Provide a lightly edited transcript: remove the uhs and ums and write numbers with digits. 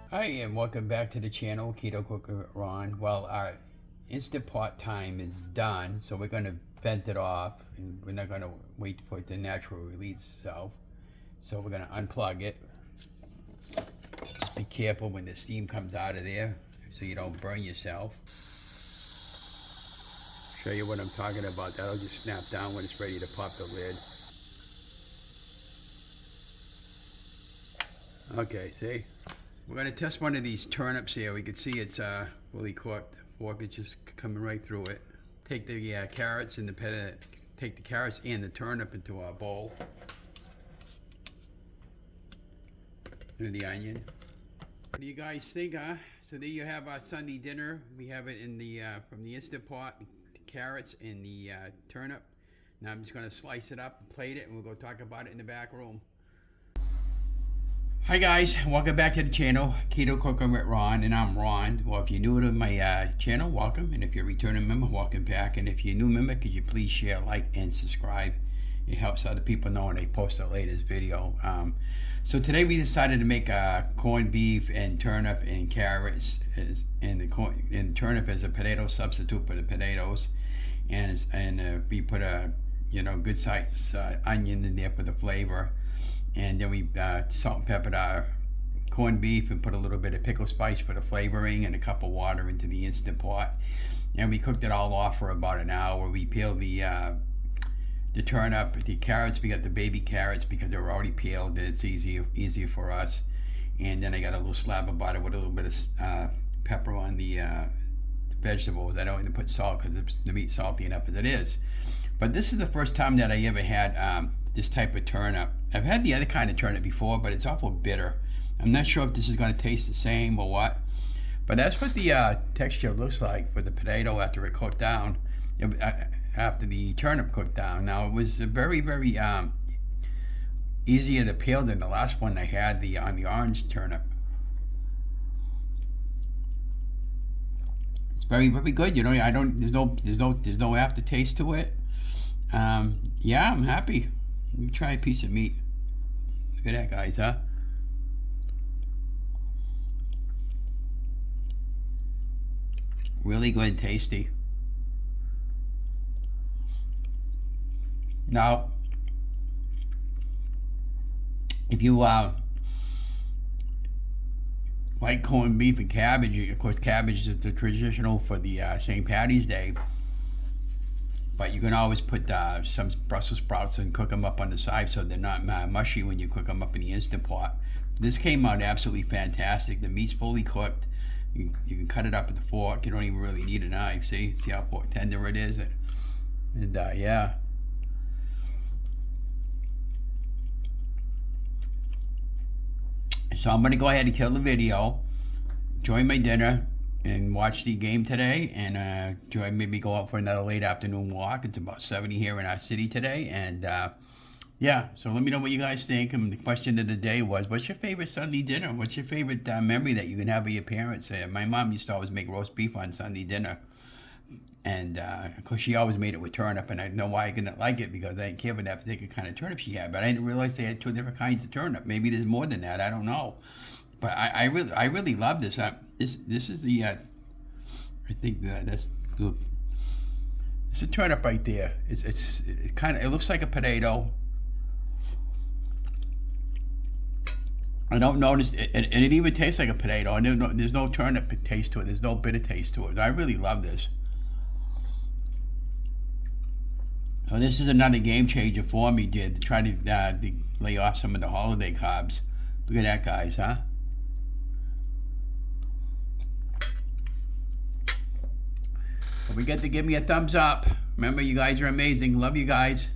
Hi, and welcome back to the channel, Keto Cooker Ron. Well, our Instant Pot time is done, so we're going to vent it off, and we're not going to wait for it to naturally release itself. So we're going to unplug it. Just be careful when the steam comes out of there, so you don't burn yourself. Show you what I'm talking about. That'll just snap down when it's ready to pop the lid. Okay, see? We're going to test one of these turnips here. We can see it's fully cooked. Fork is just coming right through it. Take the carrots and take the carrots and the turnip into our bowl. And the onion. What do you guys think, huh? So there you have our Sunday dinner. We have it in the from the Instant Pot, the carrots and the turnip. Now I'm just going to slice it up, plate it, and we'll go talk about it in the back room. Hi guys, welcome back to the channel, Keto Cooking with Ron, and I'm Ron. Well, if you're new to my channel, welcome, and if you're a returning member, welcome back. And if you're a new member, could you please share, like, and subscribe? It helps other people know when they post the latest video. So today we decided to make corned beef and turnip and carrots, and turnip as a potato substitute for the potatoes, and we put a good size onion in there for the flavor. And then we salt and peppered our corned beef and put a little bit of pickle spice for the flavoring and a cup of water into the Instant Pot. And we cooked it all off for about an hour. We peeled the turnip, the carrots. We got the baby carrots because they were already peeled. It's easier for us. And then I got a little slab of butter with a little bit of pepper on the vegetables. I don't even put salt because the meat's salty enough as it is. But this is the first time that I ever had this type of turnip. I've had the other kind of turnip before, but it's awful bitter. I'm not sure if this is going to taste the same or what, but that's what the texture looks like for the potato after it cooked down, after the turnip cooked down. Now, it was very, very easier to peel than the last one I had on the orange turnip. It's very, very good. There's no aftertaste to it. Yeah, I'm happy. Let me try a piece of meat. Look at that, guys, huh? Really good and tasty. Now, if you like corned beef and cabbage, of course, cabbage is the traditional for the St. Patty's Day. But you can always put some Brussels sprouts and cook them up on the side so they're not mushy when you cook them up in the Instant Pot. This came out absolutely fantastic. The meat's fully cooked. You can cut it up with a fork. You don't even really need a knife. See how tender it is? And yeah. So I'm going to go ahead and kill the video. Enjoy my dinner. And watch the game today, and maybe go out for another late afternoon walk. It's about 70 here in our city today, and yeah, so let me know what you guys think. And the question of the day was, what's your favorite Sunday dinner? What's your favorite memory that you can have with your parents? My mom used to always make roast beef on Sunday dinner, and of course she always made it with turnip, and I know why I didn't like it, because I didn't care for that particular kind of turnip she had, but I didn't realize they had two different kinds of turnip. Maybe there's more than that, I don't know. But I really love this. This is the I think that's good. It's a turnip right there. It looks like a potato. I don't notice it, and it even tastes like a potato. And there's no turnip taste to it. There's no bitter taste to it. I really love this. So this is another game changer for me, to try to lay off some of the holiday carbs. Look at that, guys, huh? Don't forget to give me a thumbs up. Remember, you guys are amazing. Love you guys.